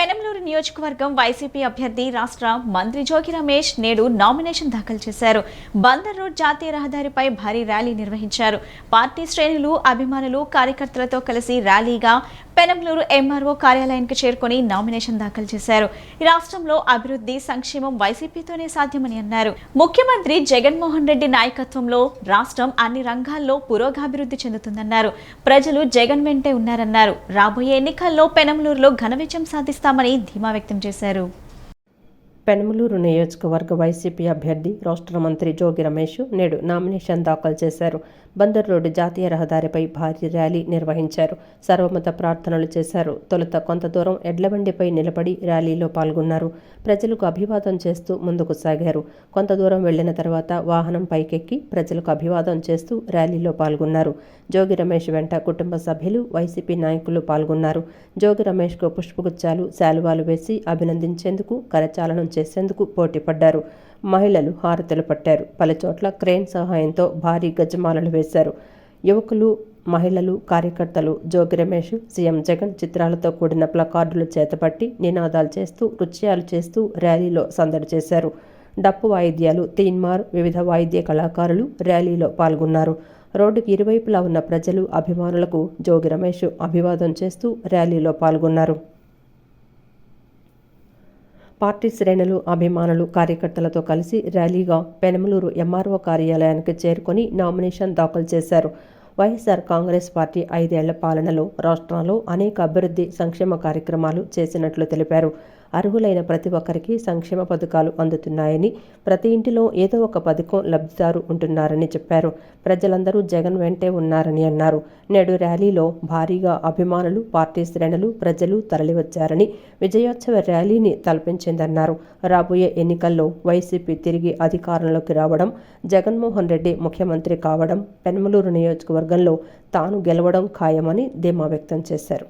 పెనంలూరు నియోజకవర్గం వైసీపీ అభ్యర్థి రాష్ట్ర మంత్రి జోగి రమేష్ నేడు నామినేషన్ దాఖలు చేశారు. బందర్ రోడ్ జాతీయ రహదారిపై భారీ ర్యాలీ నిర్వహించారు. పార్టీ శ్రేణులు, అభిమానులు, కార్యకర్తలతో కలిసి ర్యాలీగా పెనంలూరు ఎంఆర్ఓ కార్యాలయానికి చేరుకొని నామినేషన్ దాఖలు చేశారు. ఈ రాష్ట్రంలో అభివృద్ధి, సంక్షేమం వైసీపీతోనే సాధ్యమని అన్నారు. ముఖ్యమంత్రి జగన్మోహన్ రెడ్డి నాయకత్వంలో రాష్ట్రం అన్ని రంగాల్లో పురోగాభివృద్ధి చెందుతుందన్నారు. ప్రజలు జగన్ వెంటే ఉన్నారన్నారు. రాబోయే ఎన్నికల్లో పెనంలూరులో ఘన విజయం సాధిస్తామని ధీమా వ్యక్తం చేశారు. పెనమలూరు నియోజకవర్గ వైసీపీ అభ్యర్థి రాష్ట్ర మంత్రి జోగి రమేష్ నేడు నామినేషన్ దాఖలు చేశారు. బందర్ రోడ్డు జాతీయ రహదారిపై భారీ ర్యాలీ నిర్వహించారు. సర్వమత ప్రార్థనలు చేశారు. తొలుత కొంత దూరం ఎడ్లబండిపై నిలబడి ర్యాలీలో పాల్గొన్నారు. ప్రజలకు అభివాదం చేస్తూ ముందుకు సాగారు. కొంత దూరం వెళ్లిన తర్వాత వాహనం పైకెక్కి ప్రజలకు అభివాదం చేస్తూ ర్యాలీలో పాల్గొన్నారు. జోగి రమేష్ వెంట కుటుంబ సభ్యులు, వైసీపీ నాయకులు పాల్గొన్నారు. జోగి రమేష్కు పుష్పగుచ్చాలు, శాలువాలు వేసి అభినందించేందుకు, కరచాలనం చేసేందుకు పోటీపడ్డారు. మహిళలు హారతులు పట్టారు. పలుచోట్ల క్రేన్ సహాయంతో భారీ గజమాలలు వేశారు. యువకులు, మహిళలు, కార్యకర్తలు జోగి రమేష్, సీఎం జగన్ చిత్రాలతో కూడిన ప్లకార్డులు చేతపట్టి నినాదాలు చేస్తూ, నృత్యాలు చేస్తూ ర్యాలీలో సందడి చేశారు. డప్పు వాయిద్యాలు, తీన్మార్, వివిధ వాయిద్య కళాకారులు ర్యాలీలో పాల్గొన్నారు. రోడ్డుకి ఇరువైపులా ఉన్న ప్రజలు, అభిమానులకు జోగి రమేష్ అభివాదం చేస్తూ ర్యాలీలో పాల్గొన్నారు. పార్టీ శ్రేణులు, అభిమానులు, కార్యకర్తలతో కలిసి ర్యాలీగా పెనమలూరు ఎంఆర్ఓ కార్యాలయానికి చేరుకొని నామినేషన్ దాఖలు చేశారు. వైఎస్ఆర్ కాంగ్రెస్ పార్టీ 5 ఏళ్ల పాలనలో రాష్ట్రంలో అనేక అభివృద్ధి, సంక్షేమ కార్యక్రమాలు చేసినట్లు తెలిపారు. అర్హులైన ప్రతి ఒక్కరికి సంక్షేమ పథకాలు అందుతున్నాయని, ప్రతి ఇంటిలో ఏదో ఒక పథకం లబ్ధిదారు ఉంటున్నారని చెప్పారు. ప్రజలందరూ జగన్ వెంటే ఉన్నారని అన్నారు. నేడు ర్యాలీలో భారీగా అభిమానులు, పార్టీ శ్రేణులు, ప్రజలు తరలివచ్చారని, విజయోత్సవ ర్యాలీని తలపించిందన్నారు. రాబోయే ఎన్నికల్లో వైసీపీ తిరిగి అధికారంలోకి రావడం, జగన్మోహన్ రెడ్డి ముఖ్యమంత్రి కావడం, పెనమలూరు నియోజకవర్గంలో తాను గెలవడం ఖాయమని ధీమా వ్యక్తం చేశారు.